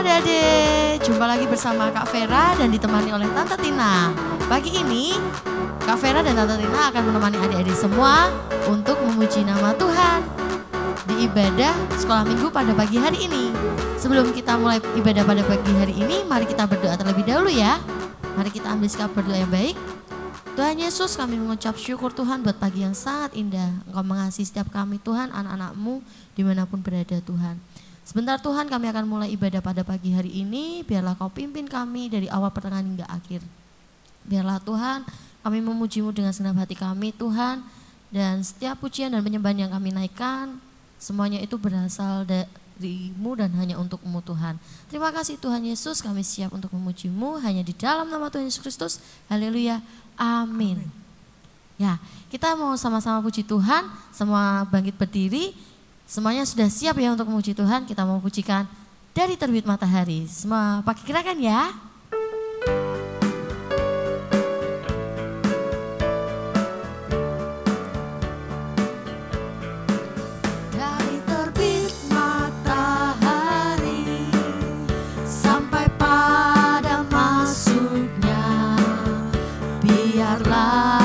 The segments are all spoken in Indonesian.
adik-adik, jumpa lagi bersama Kak Vera dan ditemani oleh Tante Tina. Pagi ini Kak Vera dan Tante Tina akan menemani adik-adik semua untuk memuji nama Tuhan di ibadah sekolah minggu pada pagi hari ini. Sebelum kita mulai ibadah pada pagi hari ini, mari kita berdoa terlebih dahulu ya. Mari kita ambil sikap berdoa yang baik. Tuhan Yesus, kami mengucap syukur Tuhan buat pagi yang sangat indah. Engkau mengasihi setiap kami Tuhan, anak-anak-Mu dimanapun berada Tuhan. Sebentar Tuhan, kami akan mulai ibadah pada pagi hari ini. Biarlah Kau pimpin kami dari awal pertengahan hingga akhir. Biarlah Tuhan, kami memuji-Mu dengan segenap hati kami Tuhan. Dan setiap pujian dan penyembahan yang kami naikkan, semuanya itu berasal dari-Mu dan hanya untuk-Mu Tuhan. Terima kasih Tuhan Yesus, kami siap untuk memuji-Mu hanya di dalam nama Tuhan Yesus Kristus. Haleluya, amin. Ya, kita mau sama-sama puji Tuhan, semua bangkit berdiri. Semuanya sudah siap ya untuk memuji Tuhan. Kita mau pujikan Dari Terbit Matahari. Semua pakai gerakan ya. Dari terbit matahari sampai pada masuknya, biarlah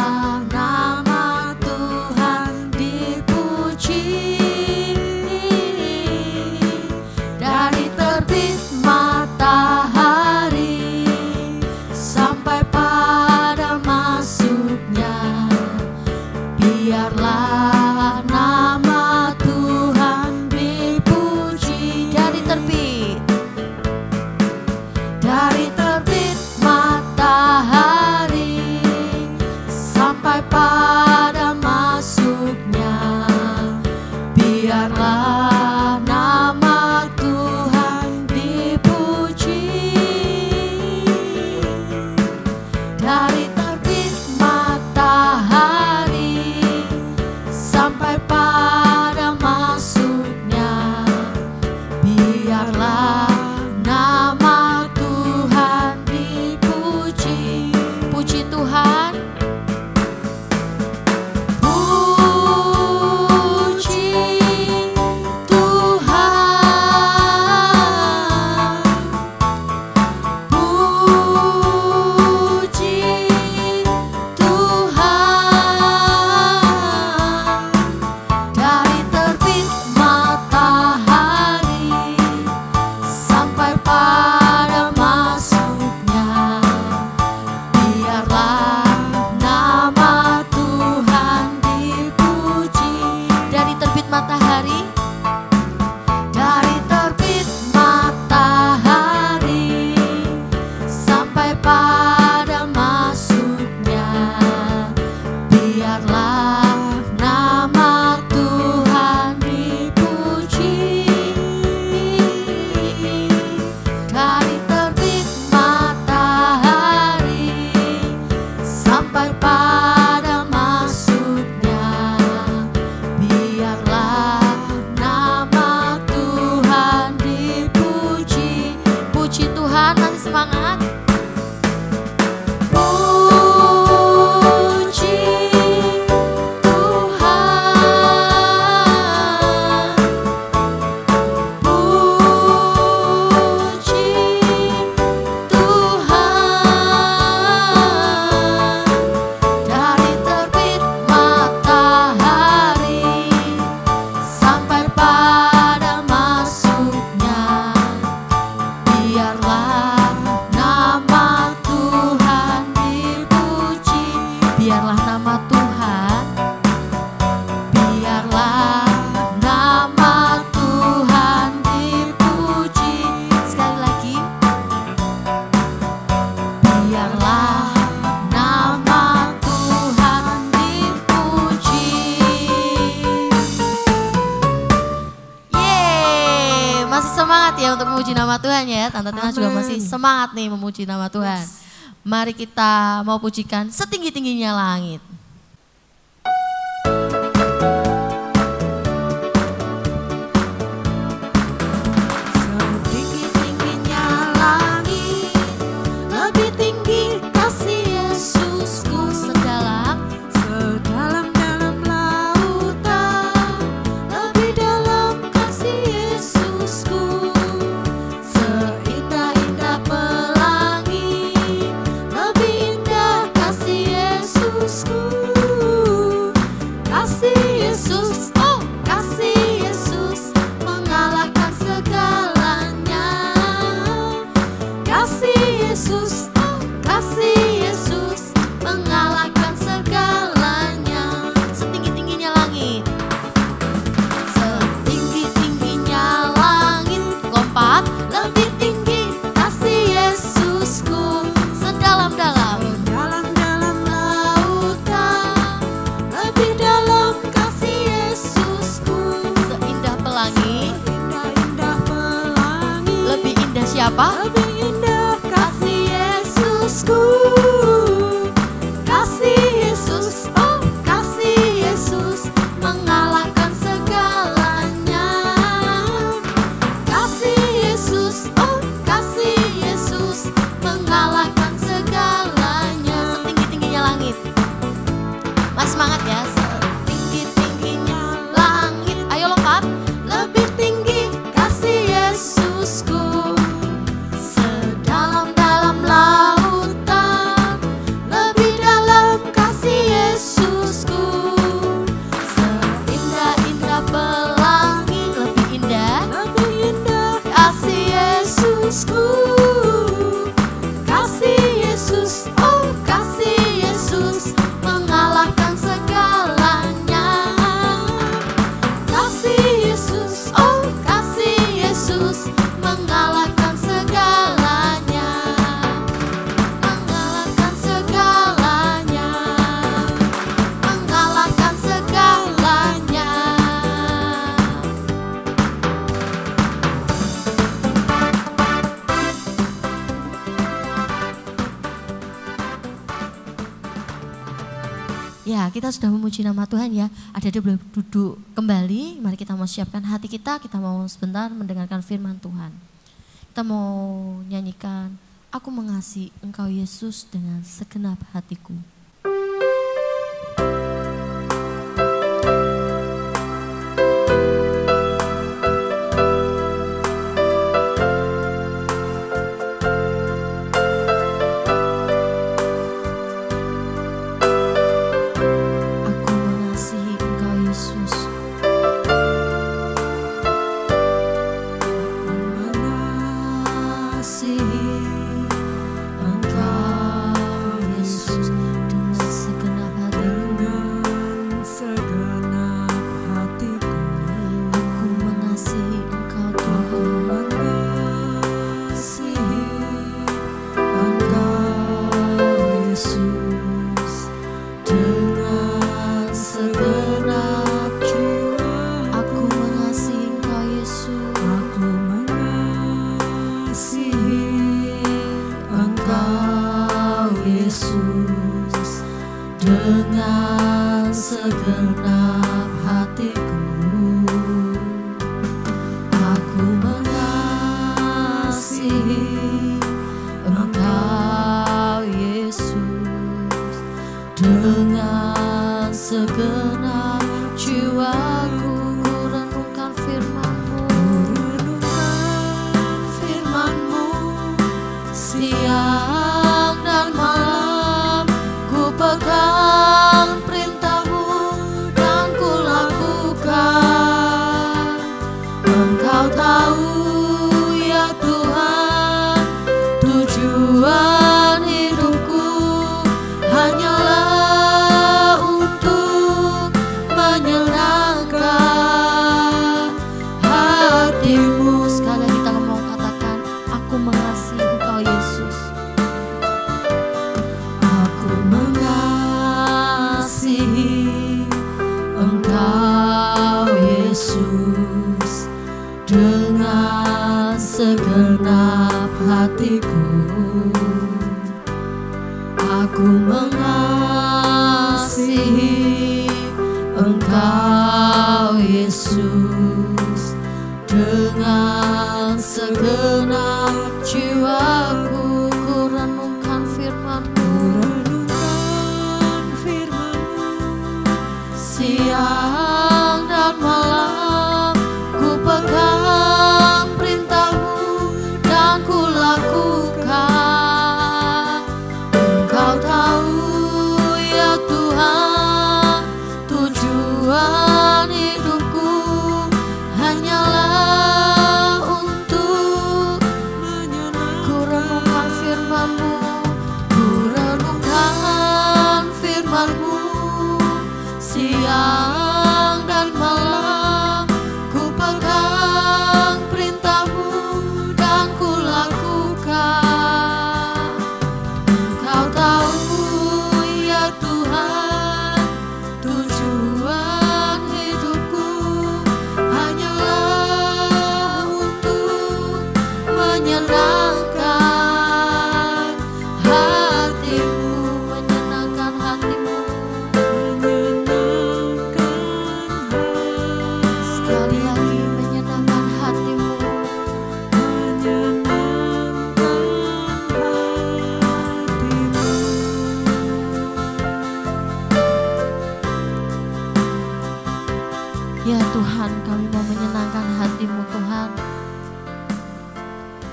Tante Tina juga masih semangat nih memuji nama Tuhan. Mari kita mau pujikan setinggi-tingginya langit. Setinggi-tingginya langit, lebih tinggi kasih Yesusku, sedalam-dalam lautan, lebih dalam kasih Yesusku. Apa? Lebih indah kasih Yesusku. Kasih Yesus, oh kasih Yesus mengalahkan segalanya. Kasih Yesus, oh kasih Yesus mengalahkan segalanya. Setinggi-tingginya langit. Mas semangat ya, setinggi-tingginya langit. Ayo lompat. Lebih tinggi kasih Yesusku, sedalam-dalam lautan. Lebih dalam kasih Yesusku, seindah-indah pelangi. Lebih indah kasih Yesusku. Kasih Yesus, oh kasih Yesus mengalahkan segalanya. Kasih Yesus, oh kasih Yesus mengalahkan segalanya. Mengalahkan segalanya. Mengalahkan segalanya. Ya, kita sudah memuji nama Tuhan ya. Adik-adik boleh duduk kembali. Mari kita mau siapkan hati kita mau sebentar mendengarkan firman Tuhan. Kita mau nyanyikan, aku mengasihi Engkau Yesus dengan segenap hatiku. Aku mengasihi Engkau Yesus. Mengasihi Engkau Yesus Dengan segenap hatiku. dengan segenap hatiku. Aku mengasihi Engkau Tuhan. Mengasihi Engkau Yesus dengan segenap jiwa. Aku mengasihi Engkau Yesus. Aku mengasihi Engkau Yesus dengan segenap hatiku. Aku mengasihi Engkau Yesus dengan segenap jiwaku. Ku renungkan firman-Mu. Renungkan firman-Mu Siang dan malam ku pegang perintah-Mu dan ku lakukan. Engkau tahu ya Tuhan, tujuan hidupku hanyalah untuk menyenangkan hati-Mu. Sekali lagi kita mau katakan, aku mengasihi Engkau Yesus. Aku mengasihi Engkau Yesus dengan segenap hatiku. Aku mengasihi Engkau Yesus dengan segenap jiwaku. Ku renungkan firman-Mu. Renungkan firman-Mu Siang dan malam ku pegang perintah-Mu dan ku lakukan. Engkau tahu ya Tuhan, tujuan hidupku hanyalah untuk ku renungkan firman-Mu. Ku renungkan firman-Mu siang dan malam. Ku pegang perintah-Mu dan ku lakukan. Engkau tahu ya Tuhan, tujuan hidupku hanyalah untuk menyenangkan Ya Tuhan, kami mau menyenangkan hati-Mu Tuhan.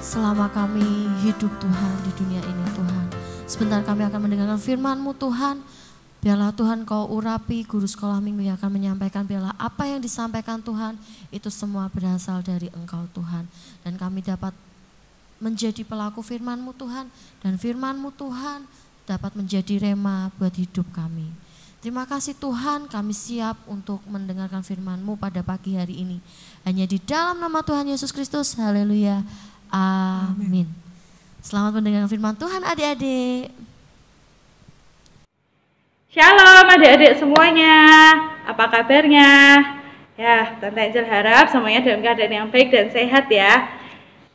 Selama kami hidup Tuhan di dunia ini Tuhan, sebentar kami akan mendengarkan firman-Mu Tuhan. Biarlah Tuhan Kau urapi guru sekolah minggu yang akan menyampaikan. Biarlah apa yang disampaikan Tuhan itu semua berasal dari Engkau Tuhan. Dan kami dapat menjadi pelaku firman-Mu Tuhan. Dan firman-Mu Tuhan dapat menjadi rema buat hidup kami. Terima kasih Tuhan, kami siap untuk mendengarkan firman-Mu pada pagi hari ini. Hanya di dalam nama Tuhan Yesus Kristus, haleluya, amin. Selamat mendengarkan firman Tuhan adik-adik. Shalom adik-adik semuanya, apa kabarnya? Ya, Tante Angel harap semuanya dalam keadaan yang baik dan sehat ya.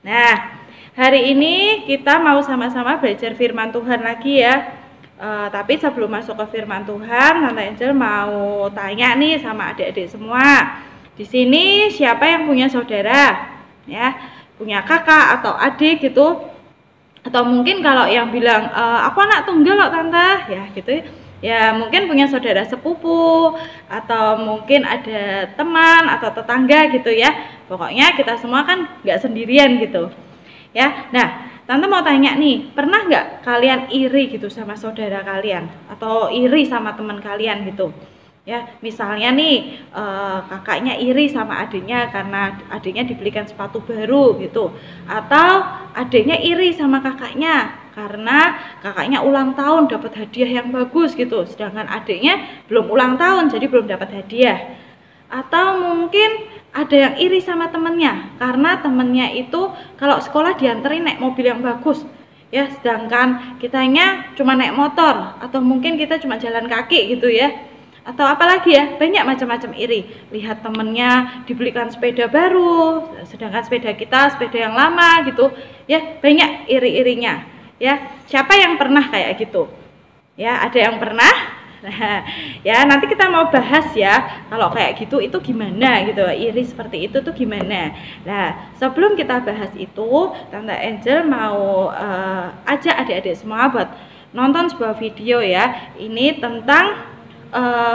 Nah, hari ini kita mau sama-sama belajar firman Tuhan lagi ya. Tapi sebelum masuk ke firman Tuhan, Tante Angel mau tanya nih sama adik-adik semua. Di sini siapa yang punya saudara? Ya, punya kakak atau adik gitu? Atau mungkin kalau yang bilang, aku anak tunggal loh Tante, ya gitu. Ya mungkin punya saudara sepupu atau mungkin ada teman atau tetangga gitu ya. Pokoknya kita semua kan nggak sendirian gitu ya. Nah, Tante mau tanya nih, pernah nggak kalian iri gitu sama saudara kalian atau iri sama teman kalian gitu ya? Misalnya nih kakaknya iri sama adiknya karena adiknya dibelikan sepatu baru gitu, atau adiknya iri sama kakaknya karena kakaknya ulang tahun dapat hadiah yang bagus gitu, sedangkan adiknya belum ulang tahun jadi belum dapat hadiah. Atau mungkin ada yang iri sama temennya karena temennya itu kalau sekolah dianterin naik mobil yang bagus ya, sedangkan kitanya cuma naik motor, atau mungkin kita cuma jalan kaki gitu ya. Atau apalagi ya, banyak macam-macam iri. Lihat temennya dibelikan sepeda baru, sedangkan sepeda kita sepeda yang lama gitu ya, banyak iri-irinya. Ya, siapa yang pernah kayak gitu? Ya, ada yang pernah? Nah, ya nanti kita mau bahas ya, kalau kayak gitu itu gimana gitu, iri seperti itu tuh gimana. Nah, sebelum kita bahas itu, Tante Angel mau ajak adik-adik semua buat nonton sebuah video ya. Ini tentang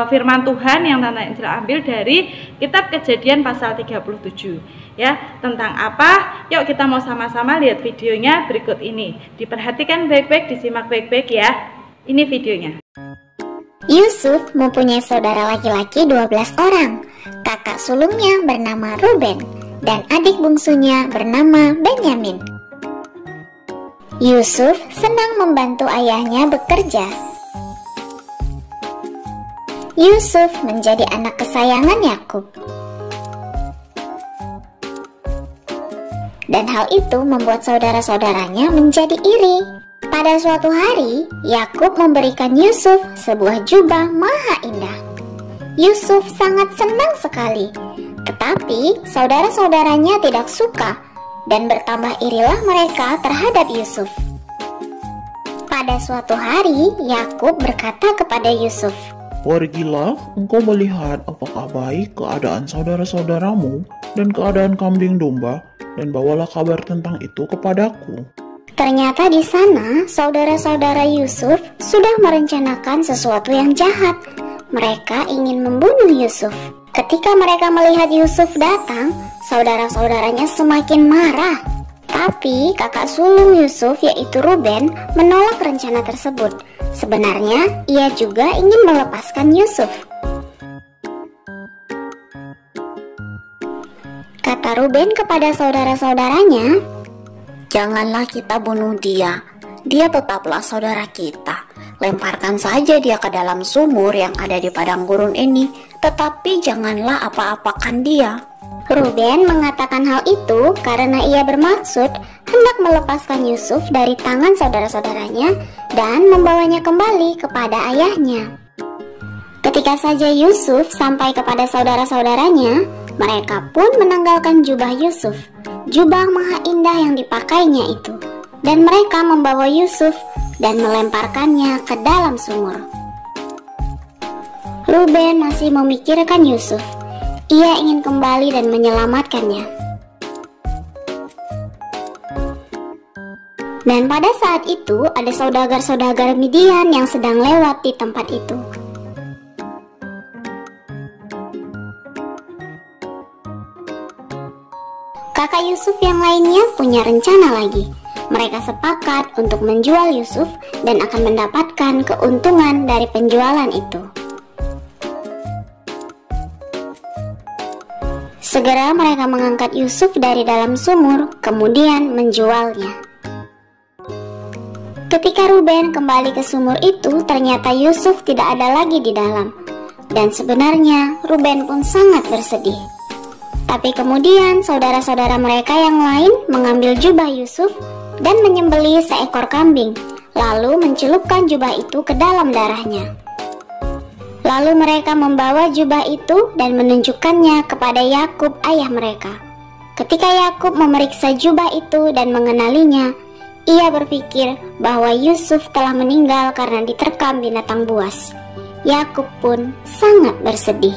firman Tuhan yang Tante Angel ambil dari kitab Kejadian pasal 37 ya. Tentang apa? Yuk kita mau sama-sama lihat videonya berikut ini. Diperhatikan baik-baik, disimak baik-baik ya. Ini videonya. Yusuf mempunyai saudara laki-laki 12 orang. Kakak sulungnya bernama Ruben dan adik bungsunya bernama Benyamin. Yusuf senang membantu ayahnya bekerja. Yusuf menjadi anak kesayangan Yakub. Dan hal itu membuat saudara-saudaranya menjadi iri. Pada suatu hari, Yakub memberikan Yusuf sebuah jubah maha indah. Yusuf sangat senang sekali, tetapi saudara-saudaranya tidak suka dan bertambah irilah mereka terhadap Yusuf. Pada suatu hari, Yakub berkata kepada Yusuf, "Pergilah, engkau melihat apakah baik keadaan saudara-saudaramu dan keadaan kambing domba, dan bawalah kabar tentang itu kepadaku." Ternyata di sana saudara-saudara Yusuf sudah merencanakan sesuatu yang jahat. Mereka ingin membunuh Yusuf. Ketika mereka melihat Yusuf datang, saudara-saudaranya semakin marah. Tapi kakak sulung Yusuf yaitu Ruben menolak rencana tersebut. Sebenarnya ia juga ingin melepaskan Yusuf. Kata Ruben kepada saudara-saudaranya, "Janganlah kita bunuh dia. Dia tetaplah saudara kita. Lemparkan saja dia ke dalam sumur yang ada di padang gurun ini, tetapi janganlah apa-apakan dia." Ruben mengatakan hal itu karena ia bermaksud hendak melepaskan Yusuf dari tangan saudara-saudaranya dan membawanya kembali kepada ayahnya. Ketika saja Yusuf sampai kepada saudara-saudaranya, mereka pun menanggalkan jubah Yusuf, jubah maha indah yang dipakainya itu, dan mereka membawa Yusuf dan melemparkannya ke dalam sumur. Ruben masih memikirkan Yusuf. Ia ingin kembali dan menyelamatkannya. Dan pada saat itu ada saudagar-saudagar Midian yang sedang lewat di tempat itu. Kakak Yusuf yang lainnya punya rencana lagi. Mereka sepakat untuk menjual Yusuf dan akan mendapatkan keuntungan dari penjualan itu. Segera mereka mengangkat Yusuf dari dalam sumur, kemudian menjualnya. Ketika Ruben kembali ke sumur itu, ternyata Yusuf tidak ada lagi di dalam. Dan sebenarnya Ruben pun sangat bersedih. Tapi kemudian saudara-saudara mereka yang lain mengambil jubah Yusuf dan menyembelih seekor kambing, lalu mencelupkan jubah itu ke dalam darahnya. Lalu mereka membawa jubah itu dan menunjukkannya kepada Yakub ayah mereka. Ketika Yakub memeriksa jubah itu dan mengenalinya, ia berpikir bahwa Yusuf telah meninggal karena diterkam binatang buas. Yakub pun sangat bersedih.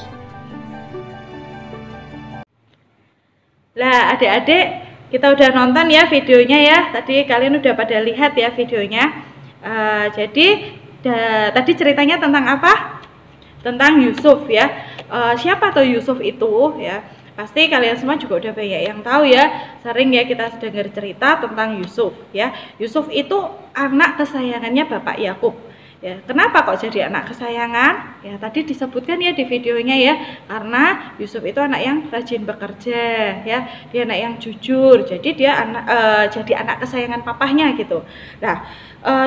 Lah adik-adik, kita udah nonton ya videonya ya. Tadi kalian udah pada lihat ya videonya. Tadi ceritanya tentang apa? Tentang Yusuf ya. Siapa tuh Yusuf itu ya? Pasti kalian semua juga udah banyak yang tahu ya. Sering ya kita dengar cerita tentang Yusuf ya. Yusuf itu anak kesayangannya Bapak Yakub. Ya, kenapa kok jadi anak kesayangan? Ya, tadi disebutkan ya di videonya ya, karena Yusuf itu anak yang rajin bekerja, ya, dia anak yang jujur, jadi dia jadi anak kesayangan papahnya gitu. Nah,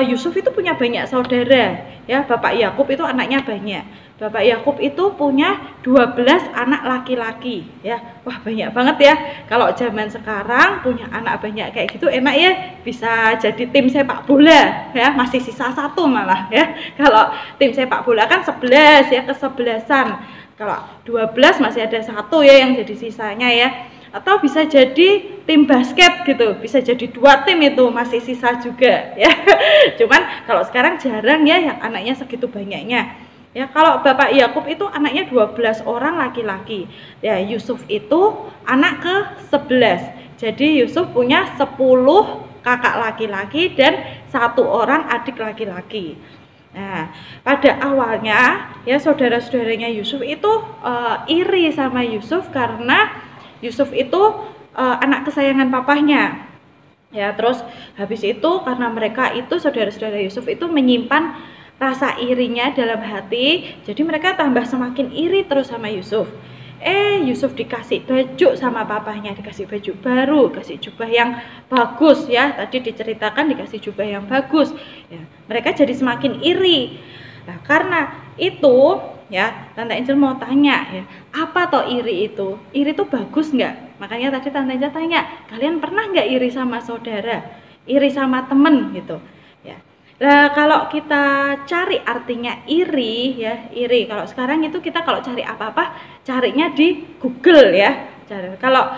Yusuf itu punya banyak saudara, ya, Bapak Yakub itu anaknya banyak. Bapak Yakub itu punya 12 anak laki-laki, ya. Wah, banyak banget ya. Kalau zaman sekarang punya anak banyak kayak gitu enak ya, bisa jadi tim sepak bola, ya. Masih sisa satu malah ya. Kalau tim sepak bola kan 11 ya, kesebelasan. Kalau 12 masih ada satu ya yang jadi sisanya ya. Atau bisa jadi tim basket gitu, bisa jadi 2 tim itu masih sisa juga ya. Cuman kalau sekarang jarang ya yang anaknya segitu banyaknya. Ya, kalau Bapak Yakub itu anaknya 12 orang laki-laki. Ya, Yusuf itu anak ke-11. Jadi Yusuf punya 10 kakak laki-laki dan 1 orang adik laki-laki. Nah, pada awalnya ya saudara-saudaranya Yusuf itu iri sama Yusuf karena Yusuf itu anak kesayangan papahnya. Ya, terus habis itu karena mereka itu saudara-saudara Yusuf itu menyimpan rasa irinya dalam hati, jadi mereka tambah semakin iri terus sama Yusuf. Yusuf dikasih baju sama papahnya, dikasih baju baru, kasih jubah yang bagus ya. Tadi diceritakan dikasih jubah yang bagus. Ya, mereka jadi semakin iri. Nah, karena itu ya, Tante Angel mau tanya ya, apa toh iri itu? Iri itu bagus nggak? Makanya tadi Tante Angel tanya, kalian pernah nggak iri sama saudara? Iri sama temen gitu? Ya. Nah, kalau kita cari artinya iri ya, iri. Kalau sekarang itu kita kalau cari apa-apa carinya di Google ya. Kalau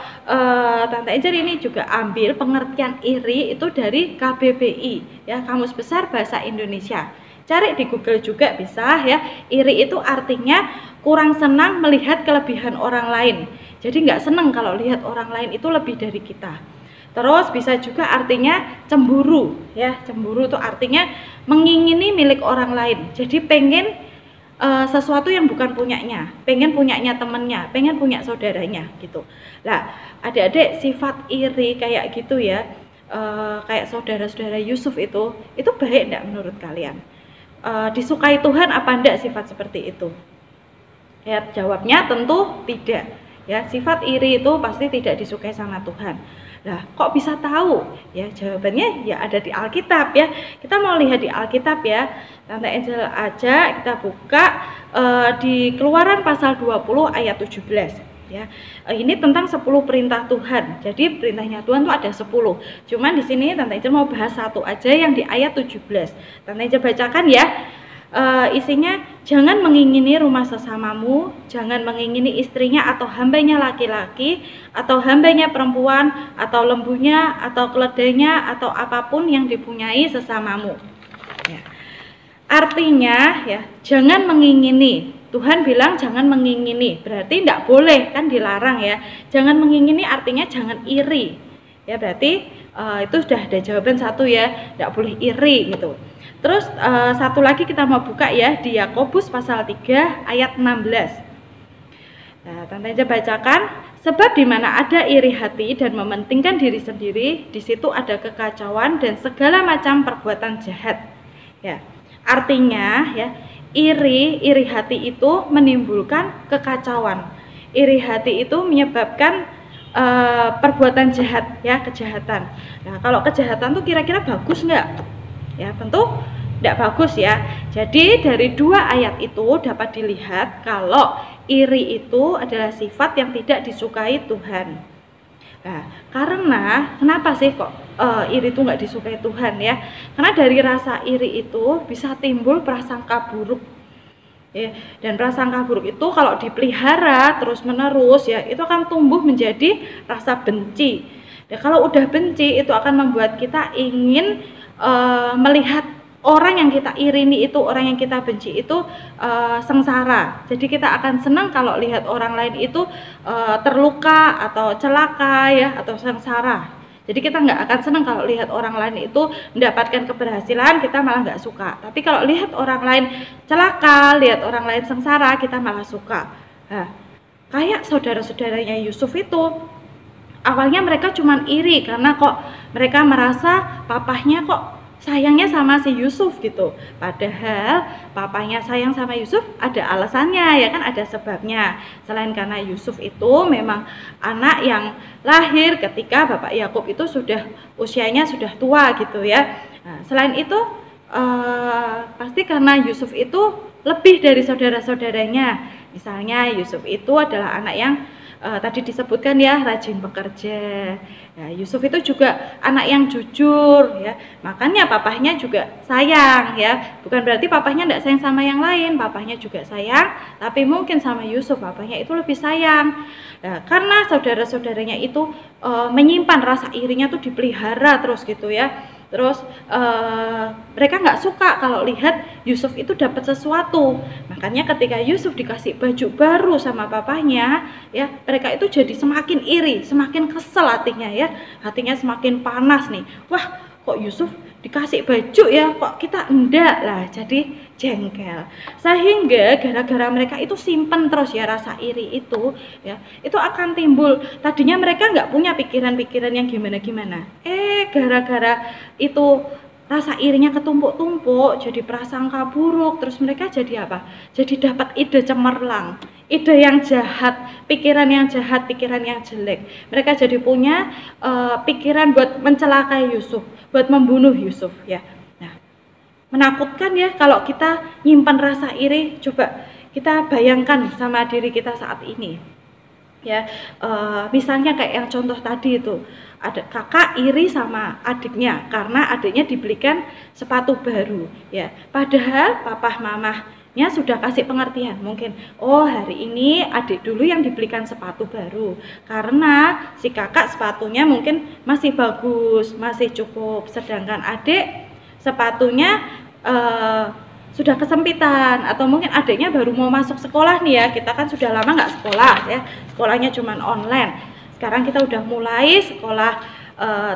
Tante Angel ini juga ambil pengertian iri itu dari KBBI ya, Kamus Besar Bahasa Indonesia. Cari di Google juga bisa ya. Iri itu artinya kurang senang melihat kelebihan orang lain. Jadi nggak senang kalau lihat orang lain itu lebih dari kita. Terus bisa juga artinya cemburu ya. Cemburu itu artinya mengingini milik orang lain. Jadi pengen sesuatu yang bukan punyanya, pengen punyanya temennya, pengen punya saudaranya gitu. Nah, adik-adik sifat iri kayak gitu ya, kayak saudara-saudara Yusuf itu baik enggak menurut kalian? Disukai Tuhan apa enggak sifat seperti itu? Ya, jawabnya tentu tidak. Ya, sifat iri itu pasti tidak disukai sama Tuhan. Nah, kok bisa tahu? Ya, jawabannya ya ada di Alkitab ya. Kita mau lihat di Alkitab ya. Tante Angel aja kita buka di Keluaran pasal 20 ayat 17 ya. Ini tentang 10 perintah Tuhan. Jadi perintahnya Tuhan tuh ada 10. Cuman di sini Tante Angel mau bahas satu aja yang di ayat 17. Tante Angel bacakan ya. Isinya, jangan mengingini rumah sesamamu, jangan mengingini istrinya atau hambanya laki-laki, atau hambanya perempuan, atau lembunya, atau keledainya, atau apapun yang dipunyai sesamamu. Ya. Artinya, ya, jangan mengingini. Tuhan bilang jangan mengingini, berarti tidak boleh, kan dilarang ya. Jangan mengingini artinya jangan iri. Ya, berarti itu sudah ada jawaban satu ya, tidak boleh iri gitu. Terus satu lagi kita mau buka ya di Yakobus pasal 3 ayat 16. Nah, Tante Angel bacakan, sebab di mana ada iri hati dan mementingkan diri sendiri, di situ ada kekacauan dan segala macam perbuatan jahat. Ya, artinya ya, iri hati itu menimbulkan kekacauan. Iri hati itu menyebabkan perbuatan jahat, ya, kejahatan. Nah, kalau kejahatan tuh kira-kira bagus nggak? Ya, tentu tidak bagus ya. Jadi dari dua ayat itu dapat dilihat kalau iri itu adalah sifat yang tidak disukai Tuhan. Nah, karena kenapa sih kok iri itu nggak disukai Tuhan ya? Karena dari rasa iri itu bisa timbul prasangka buruk. Ya, dan prasangka buruk itu kalau dipelihara terus menerus ya, itu akan tumbuh menjadi rasa benci. Dan kalau udah benci itu akan membuat kita ingin melihat orang yang kita irini itu, orang yang kita benci itu sengsara. Jadi kita akan senang kalau lihat orang lain itu terluka atau celaka ya, atau sengsara. Jadi kita nggak akan senang kalau lihat orang lain itu mendapatkan keberhasilan, kita malah nggak suka. Tapi kalau lihat orang lain celaka, lihat orang lain sengsara, kita malah suka. Nah, kayak saudara-saudaranya Yusuf itu, awalnya mereka cuma iri karena kok mereka merasa papahnya kok sayangnya sama si Yusuf gitu. Padahal papanya sayang sama Yusuf ada alasannya ya kan, ada sebabnya. Selain karena Yusuf itu memang anak yang lahir ketika Bapak Yakub itu sudah usianya sudah tua gitu ya. Nah, selain itu pasti karena Yusuf itu lebih dari saudara-saudaranya. Misalnya Yusuf itu adalah anak yang tadi disebutkan ya, rajin bekerja. Ya, Yusuf itu juga anak yang jujur ya, makanya papahnya juga sayang ya. Bukan berarti papahnya tidak sayang sama yang lain, papahnya juga sayang, tapi mungkin sama Yusuf papahnya itu lebih sayang. Nah, karena saudara-saudaranya itu menyimpan rasa irinya tuh dipelihara terus gitu ya. Terus mereka nggak suka kalau lihat Yusuf itu dapat sesuatu. Makanya ketika Yusuf dikasih baju baru sama papahnya, ya mereka itu jadi semakin iri, semakin kesel hatinya ya, hatinya semakin panas nih. Wah, kok Yusuf dikasih baju ya, kok kita enggak lah, jadi jengkel. Sehingga gara-gara mereka itu simpen terus ya rasa iri itu, ya itu akan timbul. Tadinya mereka nggak punya pikiran-pikiran yang gimana-gimana. Gara-gara itu rasa irinya ketumpuk-tumpuk, jadi prasangka buruk, terus mereka jadi apa? Jadi dapat ide cemerlang, ide yang jahat, pikiran yang jahat, pikiran yang jelek. Mereka jadi punya pikiran buat mencelakai Yusuf, buat membunuh Yusuf ya. Nah, menakutkan ya kalau kita nyimpan rasa iri. Coba kita bayangkan sama diri kita saat ini. Ya, misalnya kayak yang contoh tadi itu, ada kakak iri sama adiknya karena adiknya dibelikan sepatu baru ya, padahal papa mamahnya sudah kasih pengertian, mungkin oh hari ini adik dulu yang dibelikan sepatu baru karena si kakak sepatunya mungkin masih bagus, masih cukup, sedangkan adik sepatunya sudah kesempitan, atau mungkin adiknya baru mau masuk sekolah nih ya, kita kan sudah lama nggak sekolah ya, sekolahnya cuman online. Sekarang kita udah mulai sekolah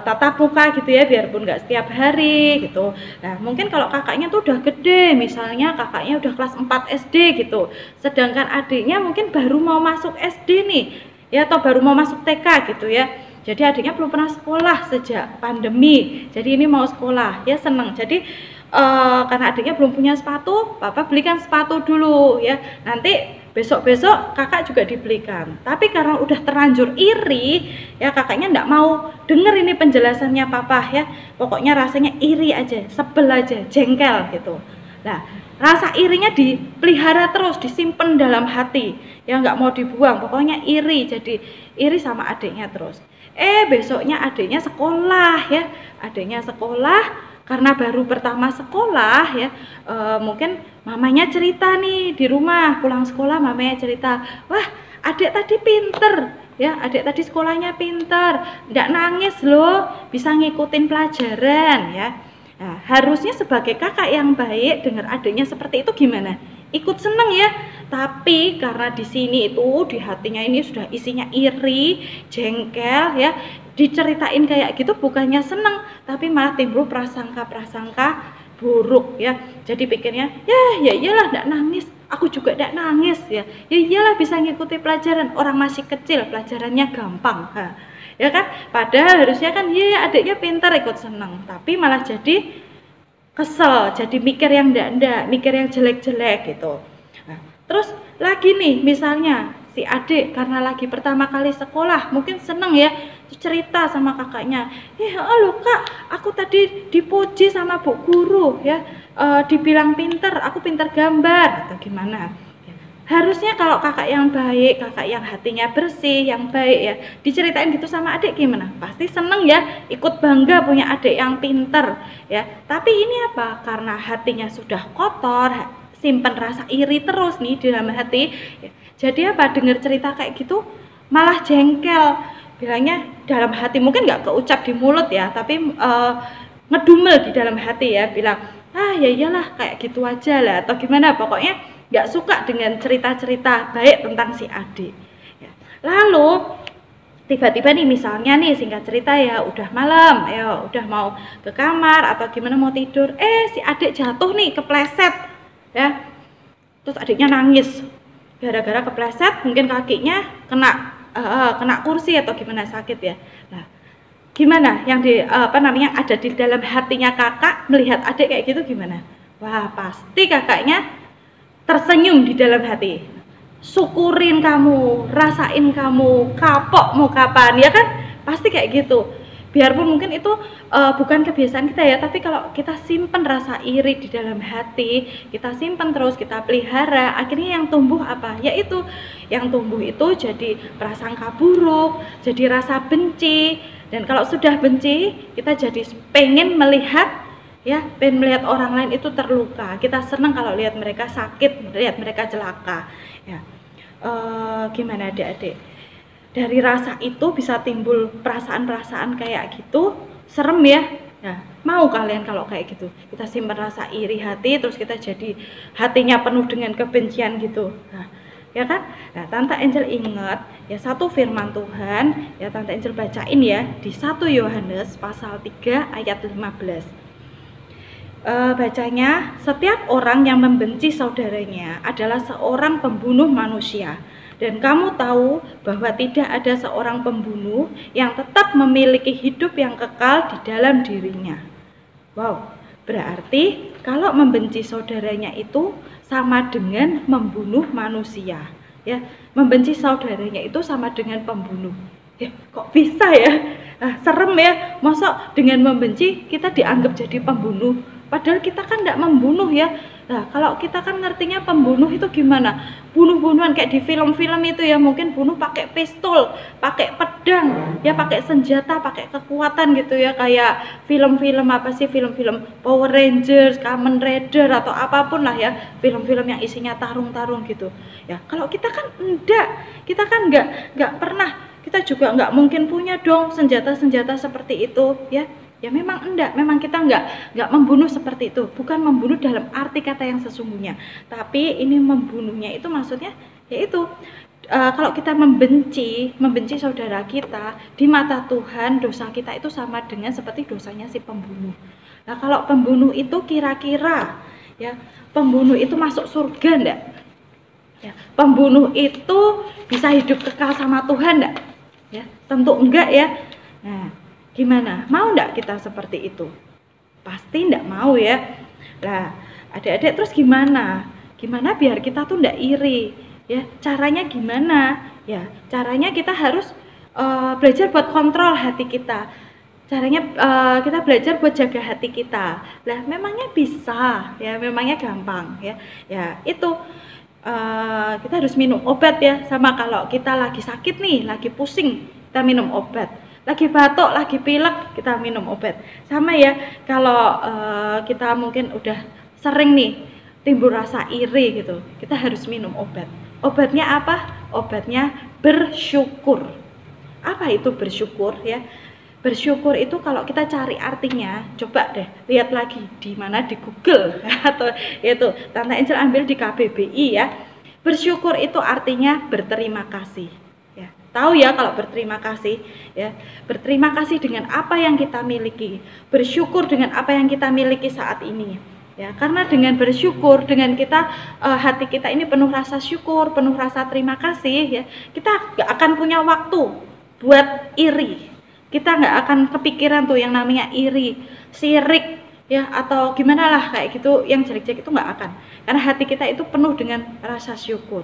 tatap muka gitu ya, biarpun nggak setiap hari gitu. Nah mungkin kalau kakaknya tuh udah gede, misalnya kakaknya udah kelas 4 SD gitu, sedangkan adiknya mungkin baru mau masuk SD nih ya, atau baru mau masuk TK gitu ya. Jadi adiknya belum pernah sekolah sejak pandemi, jadi ini mau sekolah ya, seneng. Jadi karena adiknya belum punya sepatu, papa belikan sepatu dulu ya, nanti besok-besok kakak juga dibelikan. Tapi karena udah terlanjur iri ya, kakaknya enggak mau denger ini penjelasannya papa ya, pokoknya rasanya iri aja, sebel aja, jengkel gitu. Nah rasa irinya dipelihara terus, disimpan dalam hati ya, nggak mau dibuang, pokoknya iri, jadi iri sama adiknya terus. Besoknya adiknya sekolah ya, adiknya sekolah. Karena baru pertama sekolah ya, mungkin mamanya cerita nih di rumah, pulang sekolah mamanya cerita, wah adik tadi pinter ya, adik tadi sekolahnya pinter, nggak nangis loh, bisa ngikutin pelajaran ya. Nah, harusnya sebagai kakak yang baik dengar adiknya seperti itu gimana? Ikut seneng ya. Tapi karena di sini itu di hatinya ini sudah isinya iri, jengkel ya, diceritain kayak gitu bukannya seneng, tapi malah timbul prasangka buruk ya. Jadi pikirnya ya iyalah nggak nangis, aku juga tidak nangis ya. Ya iyalah bisa ngikuti pelajaran, orang masih kecil pelajarannya gampang. Ya kan? Padahal harusnya kan ya adiknya pintar ikut seneng, tapi malah jadi kesel, jadi mikir yang ndak, mikir yang jelek-jelek gitu. Nah, terus lagi nih misalnya si adik karena lagi pertama kali sekolah mungkin seneng ya, cerita sama kakaknya, halo kak, aku tadi dipuji sama bu guru ya, dibilang pinter, aku pinter gambar atau gimana. Harusnya kalau kakak yang baik, kakak yang hatinya bersih, yang baik ya, diceritain gitu sama adik gimana? Pasti seneng ya, ikut bangga punya adik yang pinter ya. Tapi ini apa? Karena hatinya sudah kotor, simpen rasa iri terus nih di dalam hati ya. Jadi apa? Dengar cerita kayak gitu malah jengkel, bilangnya dalam hati, mungkin nggak keucap di mulut ya, tapi ngedumel di dalam hati ya, bilang ya iyalah kayak gitu aja lah atau gimana, pokoknya nggak suka dengan cerita-cerita baik tentang si adik ya. Lalu tiba-tiba nih misalnya nih singkat cerita ya, udah malam ya, udah mau ke kamar atau gimana mau tidur, si adik jatuh nih, kepleset ya, terus adiknya nangis gara-gara kepleset, mungkin kakinya kena kursi atau gimana, sakit ya. Nah, gimana yang ada di dalam hatinya kakak melihat adik kayak gitu gimana? Wah, pasti kakaknya tersenyum di dalam hati, syukurin kamu, rasain kamu, kapok mau kapan, ya kan? Pasti kayak gitu. Biarpun mungkin itu bukan kebiasaan kita ya, tapi kalau kita simpen rasa iri di dalam hati, kita simpen terus, kita pelihara, akhirnya yang tumbuh apa? Yaitu yang tumbuh itu jadi prasangka buruk, jadi rasa benci, dan kalau sudah benci, kita jadi pengen melihat ya, pengen melihat orang lain itu terluka. Kita senang kalau lihat mereka sakit, lihat mereka celaka ya. Gimana adik-adik? Dari rasa itu bisa timbul perasaan-perasaan kayak gitu, serem ya. Nah, mau kalian kalau kayak gitu? Kita simpan rasa iri hati, terus kita jadi hatinya penuh dengan kebencian gitu. Nah, ya kan? Nah, Tante Angel ingat ya satu firman Tuhan, ya Tante Angel bacain ya di 1 Yohanes pasal 3 ayat 15. Bacanya, setiap orang yang membenci saudaranya adalah seorang pembunuh manusia, dan kamu tahu bahwa tidak ada seorang pembunuh yang tetap memiliki hidup yang kekal di dalam dirinya. Wow, berarti kalau membenci saudaranya itu sama dengan membunuh manusia ya. Membenci saudaranya itu sama dengan pembunuh. Kok bisa ya? Serem ya, masa dengan membenci kita dianggap jadi pembunuh, padahal kita kan tidak membunuh ya. Nah, kalau kita kan ngertinya pembunuh itu gimana? Bunuh-bunuhan kayak di film-film itu ya, mungkin bunuh pakai pistol, pakai pedang, ya pakai senjata, pakai kekuatan gitu ya, kayak film-film apa sih, film-film Power Rangers, Kamen Rider atau apapun lah ya, film-film yang isinya tarung-tarung gitu. Ya, kalau kita kan enggak, kita kan enggak pernah, kita juga enggak mungkin punya dong senjata-senjata seperti itu ya. Ya memang enggak, memang kita enggak membunuh seperti itu, bukan membunuh dalam arti kata yang sesungguhnya, tapi ini membunuhnya itu maksudnya yaitu kalau kita membenci saudara kita, di mata Tuhan dosa kita itu sama dengan seperti dosanya si pembunuh. Nah, kalau pembunuh itu kira-kira ya, pembunuh itu masuk surga enggak? Ya, pembunuh itu bisa hidup kekal sama Tuhan enggak? Ya, tentu enggak ya. Nah, gimana? Mau enggak kita seperti itu? Pasti enggak mau ya. Nah, adik-adik terus gimana? Gimana biar kita tuh enggak iri? Ya, caranya gimana? Ya, caranya kita harus belajar buat kontrol hati kita. Caranya kita belajar buat jaga hati kita. Lah, memangnya bisa? Ya, memangnya gampang ya. Ya, itu kita harus minum obat ya. Sama kalau kita lagi sakit nih, lagi pusing, kita minum obat. Lagi batuk, lagi pilek, kita minum obat. Sama ya, kalau kita mungkin udah sering nih timbul rasa iri gitu, kita harus minum obat. Obatnya apa? Obatnya bersyukur. Apa itu bersyukur ya? Bersyukur itu kalau kita cari artinya, coba deh lihat lagi di mana, di Google atau itu Tante Angel ambil di KBBI ya. Bersyukur itu artinya berterima kasih. Tahu ya kalau berterima kasih ya, berterima kasih dengan apa yang kita miliki, bersyukur dengan apa yang kita miliki saat ini. Ya, karena dengan bersyukur, dengan kita hati kita ini penuh rasa syukur, penuh rasa terima kasih, ya, kita nggak akan punya waktu buat iri. Kita nggak akan kepikiran tuh yang namanya iri, sirik, ya, atau gimana lah kayak gitu, yang jelek-jelek itu nggak akan. Karena hati kita itu penuh dengan rasa syukur.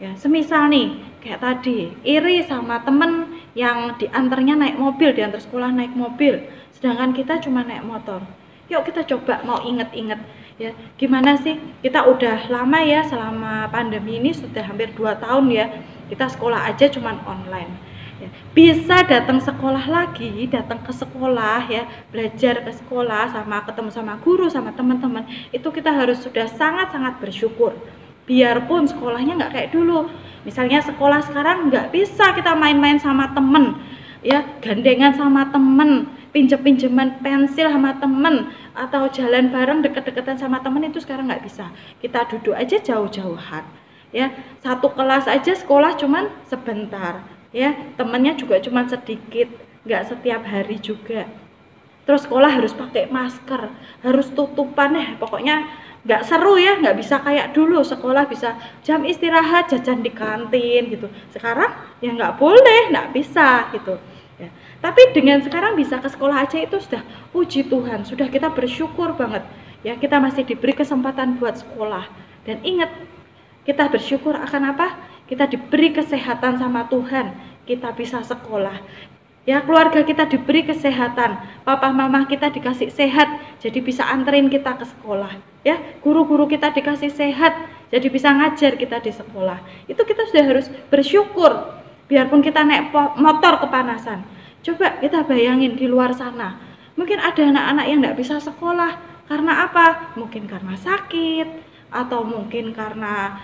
Ya, semisal nih kayak tadi iri sama temen yang diantarnya naik mobil, diantar sekolah naik mobil, sedangkan kita cuma naik motor. Yuk kita coba mau inget-inget, ya, gimana sih kita udah lama ya, selama pandemi ini sudah hampir 2 tahun ya, kita sekolah aja cuman online, ya. Bisa datang sekolah lagi, datang ke sekolah, ya, belajar ke sekolah, sama ketemu sama guru, sama teman-teman, itu kita harus sudah sangat-sangat bersyukur. Biarpun sekolahnya nggak kayak dulu, misalnya sekolah sekarang nggak bisa kita main-main sama temen, ya, gandengan sama temen, pinjem-pinjeman pensil sama temen, atau jalan bareng deket-deketan sama temen, itu sekarang nggak bisa. Kita duduk aja jauh-jauhan, ya, satu kelas aja sekolah cuman sebentar, ya, temennya juga cuman sedikit, nggak setiap hari juga. Terus sekolah harus pakai masker, harus tutupan, pokoknya nggak seru ya, nggak bisa kayak dulu sekolah bisa jam istirahat jajan di kantin gitu. Sekarang ya nggak boleh, nggak bisa gitu. Ya. Tapi dengan sekarang bisa ke sekolah aja itu sudah puji Tuhan, sudah kita bersyukur banget. Ya, kita masih diberi kesempatan buat sekolah. Dan ingat, kita bersyukur akan apa? Kita diberi kesehatan sama Tuhan, kita bisa sekolah. Ya, keluarga kita diberi kesehatan, papa mama kita dikasih sehat, jadi bisa anterin kita ke sekolah. Ya, guru-guru kita dikasih sehat, jadi bisa ngajar kita di sekolah. Itu kita sudah harus bersyukur. Biarpun kita naik motor kepanasan, coba kita bayangin di luar sana, mungkin ada anak-anak yang nggak bisa sekolah, karena apa? Mungkin karena sakit, atau mungkin karena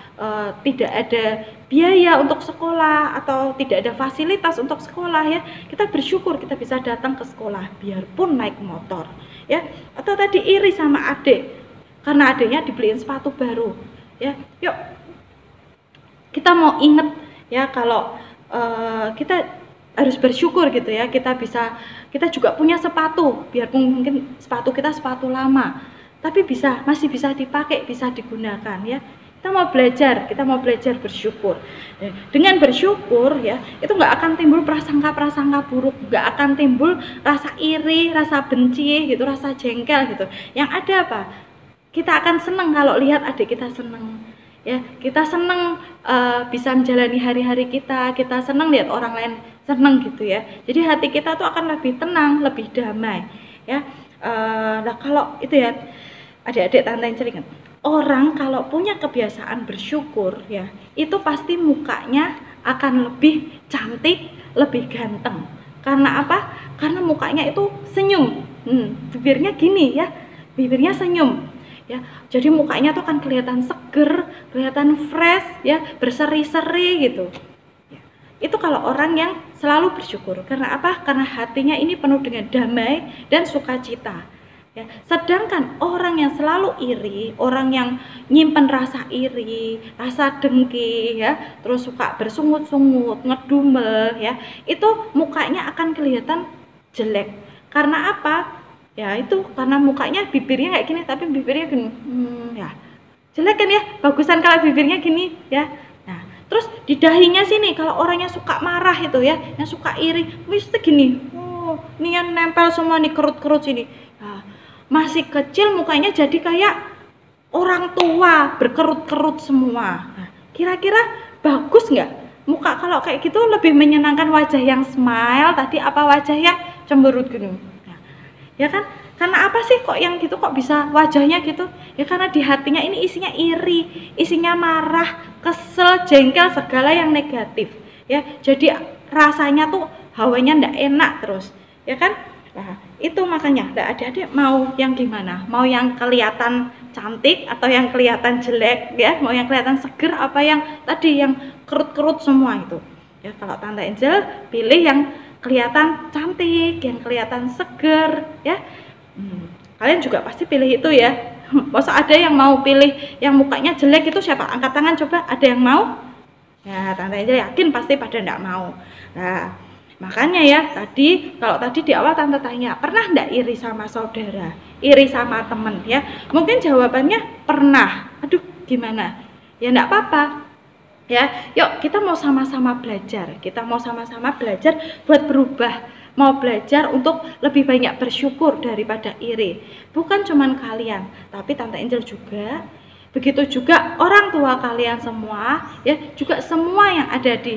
tidak ada biaya untuk sekolah, atau tidak ada fasilitas untuk sekolah, ya. Kita bersyukur kita bisa datang ke sekolah, biarpun naik motor, ya. Atau tadi iri sama adik, karena adiknya dibeliin sepatu baru, ya. Yuk, kita mau inget, ya, kalau kita harus bersyukur gitu ya, kita juga punya sepatu, biarpun mungkin sepatu kita sepatu lama, tapi masih bisa dipakai, bisa digunakan, ya. Kita mau belajar bersyukur. Dengan bersyukur, ya, itu nggak akan timbul prasangka buruk, nggak akan timbul rasa iri, rasa benci gitu, rasa jengkel gitu. Yang ada apa? Kita akan senang kalau lihat adik kita senang. Ya, kita senang bisa menjalani hari-hari kita senang lihat orang lain senang gitu ya. Jadi hati kita tuh akan lebih tenang, lebih damai, ya. Nah, kalau itu ya, adik-adik tante Angel ingat, orang kalau punya kebiasaan bersyukur, ya, itu pasti mukanya akan lebih cantik, lebih ganteng. Karena apa? Karena mukanya itu senyum, bibirnya gini ya, bibirnya senyum. Ya, jadi mukanya tuh akan kelihatan seger, kelihatan fresh, ya, berseri-seri gitu. Ya, itu kalau orang yang selalu bersyukur. Karena apa? Karena hatinya ini penuh dengan damai dan sukacita. Ya, sedangkan orang yang selalu iri, orang yang nyimpen rasa iri, rasa dengki, ya, terus suka bersungut-sungut, ngedumel, ya, itu mukanya akan kelihatan jelek. Karena apa? Ya, itu karena mukanya, bibirnya kayak gini, tapi bibirnya gini, ya, jelek kan ya, bagusan kalau bibirnya gini, ya. Nah, terus di dahinya sini, kalau orangnya suka marah itu ya, yang suka iri, mesti gini, ini yang nempel semua nih, kerut-kerut sini. Nah, masih kecil mukanya jadi kayak orang tua, berkerut-kerut semua. Nah, kira-kira bagus nggak? Muka kalau kayak gitu lebih menyenangkan wajah yang smile tadi, apa wajah yang cemberut gini? Ya kan, karena apa sih kok yang gitu kok bisa wajahnya gitu? Ya karena di hatinya ini isinya iri, isinya marah, kesel, jengkel, segala yang negatif, ya. Jadi rasanya tuh hawanya ndak enak terus, ya kan? Nah, itu makanya adik-adik mau yang gimana? Mau yang kelihatan cantik atau yang kelihatan jelek, ya? Mau yang kelihatan seger apa yang tadi yang kerut-kerut semua itu? Ya, kalau Tante Angel pilih yang kelihatan cantik, yang kelihatan seger, ya. Kalian juga pasti pilih itu ya. Masa ada yang mau pilih yang mukanya jelek itu siapa? Angkat tangan coba, ada yang mau? Ya, Tante Angel yakin pasti pada enggak mau. Nah, Makanya ya kalau tadi di awal tante tanya, pernah enggak iri sama saudara, iri sama temen ya? Mungkin jawabannya pernah. Aduh gimana? Ya enggak apa-apa. Ya, yuk kita mau sama-sama belajar. Kita mau sama-sama belajar buat berubah. Mau belajar untuk lebih banyak bersyukur daripada iri. Bukan cuman kalian, tapi Tante Angel juga. Begitu juga orang tua kalian semua, ya, juga semua yang ada di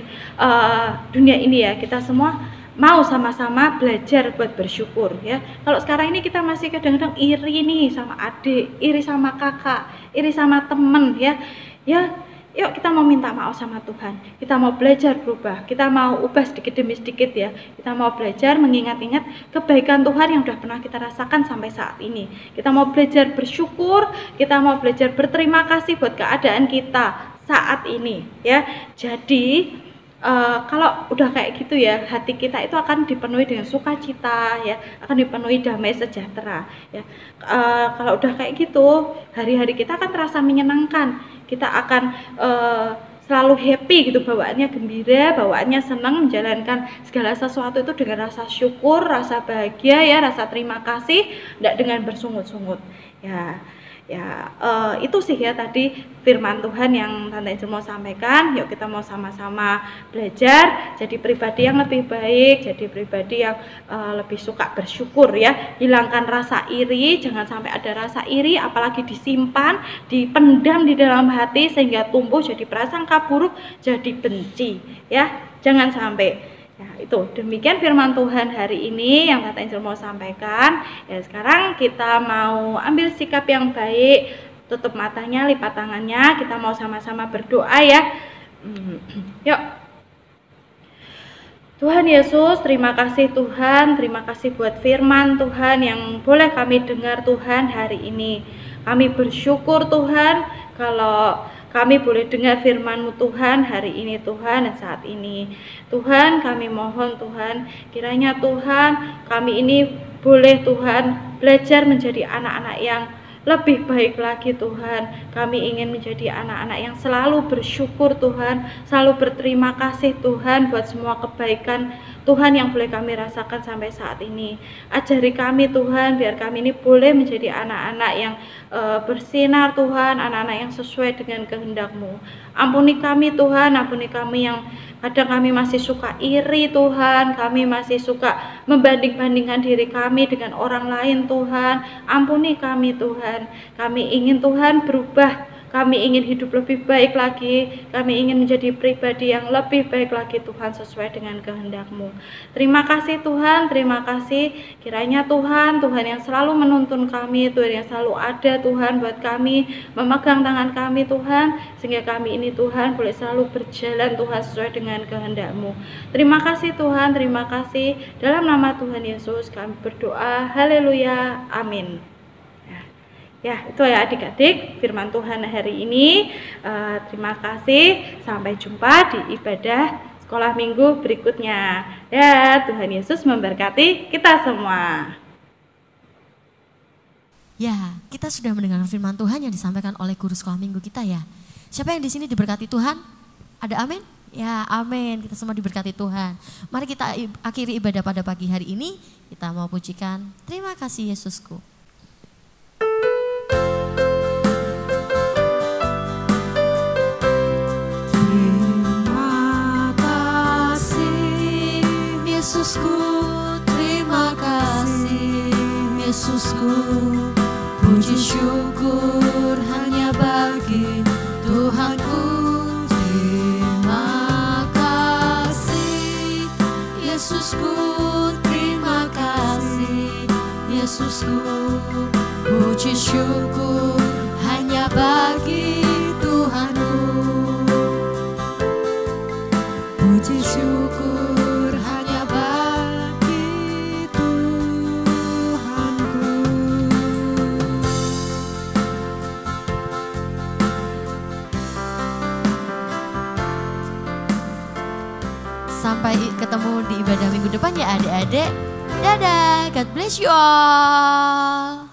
dunia ini ya. Kita semua mau sama-sama belajar buat bersyukur ya. Kalau sekarang ini kita masih kadang-kadang iri nih sama adik, iri sama kakak, iri sama temen ya. Ya, yuk kita mau minta maaf sama Tuhan. Kita mau belajar berubah. Kita mau ubah sedikit demi sedikit ya. Kita mau belajar mengingat-ingat kebaikan Tuhan yang sudah pernah kita rasakan sampai saat ini. Kita mau belajar bersyukur. Kita mau belajar berterima kasih buat keadaan kita saat ini ya. Jadi kalau udah kayak gitu ya, hati kita itu akan dipenuhi dengan sukacita ya, akan dipenuhi damai sejahtera ya. Kalau udah kayak gitu, hari-hari kita akan terasa menyenangkan. Kita akan selalu happy gitu, bawaannya gembira, bawaannya senang, menjalankan segala sesuatu itu dengan rasa syukur, rasa bahagia ya, rasa terima kasih, tidak dengan bersungut-sungut ya. Ya, itu sih ya tadi firman Tuhan yang Tante Angel mau sampaikan. Yuk kita mau sama-sama belajar jadi pribadi yang lebih baik, jadi pribadi yang lebih suka bersyukur ya. Hilangkan rasa iri, jangan sampai ada rasa iri apalagi disimpan, dipendam di dalam hati sehingga tumbuh jadi prasangka buruk, jadi benci ya. Jangan sampai. Ya, itu demikian firman Tuhan hari ini yang Tante Angel mau sampaikan. Ya, sekarang kita mau ambil sikap yang baik, tutup matanya, lipat tangannya, kita mau sama-sama berdoa ya. Yuk. Tuhan Yesus, terima kasih Tuhan, terima kasih buat firman Tuhan yang boleh kami dengar Tuhan hari ini. Kami bersyukur Tuhan kalau kami boleh dengar firman-Mu Tuhan hari ini Tuhan dan saat ini. Tuhan kami mohon Tuhan, kiranya Tuhan kami ini boleh Tuhan belajar menjadi anak-anak yang lebih baik lagi Tuhan. Kami ingin menjadi anak-anak yang selalu bersyukur Tuhan, selalu berterima kasih Tuhan buat semua kebaikan Tuhan yang boleh kami rasakan sampai saat ini. Ajari kami Tuhan, biar kami ini boleh menjadi anak-anak yang bersinar Tuhan, anak-anak yang sesuai dengan kehendak-Mu. Ampuni kami Tuhan, ampuni kami yang kadang kami masih suka iri Tuhan, kami masih suka membanding-bandingkan diri kami dengan orang lain Tuhan. Ampuni kami Tuhan, kami ingin Tuhan berubah. Kami ingin hidup lebih baik lagi, kami ingin menjadi pribadi yang lebih baik lagi Tuhan sesuai dengan kehendak-Mu. Terima kasih Tuhan, terima kasih. Kiranya Tuhan yang selalu menuntun kami, Tuhan yang selalu ada Tuhan buat kami, memegang tangan kami Tuhan, sehingga kami ini Tuhan boleh selalu berjalan Tuhan sesuai dengan kehendak-Mu. Terima kasih Tuhan, terima kasih. Dalam nama Tuhan Yesus kami berdoa, haleluya, amin. Ya, itu ya adik-adik firman Tuhan hari ini. Terima kasih. Sampai jumpa di ibadah sekolah minggu berikutnya. Ya, Tuhan Yesus memberkati kita semua. Ya, kita sudah mendengar firman Tuhan yang disampaikan oleh guru sekolah minggu kita ya. Siapa yang di sini diberkati Tuhan? Ada amin? Ya, amin. Kita semua diberkati Tuhan. Mari kita akhiri ibadah pada pagi hari ini. Kita mau pujikan, terima kasih Yesusku. Yesusku, terima kasih Yesusku. Puji syukur hanya bagi Tuhanku. Terima kasih Yesusku, terima kasih Yesusku. Puji syukur hanya bagi Tuhanku. Puji syukur sampai ketemu di ibadah minggu depan ya adik-adik. Dadah, God bless you all.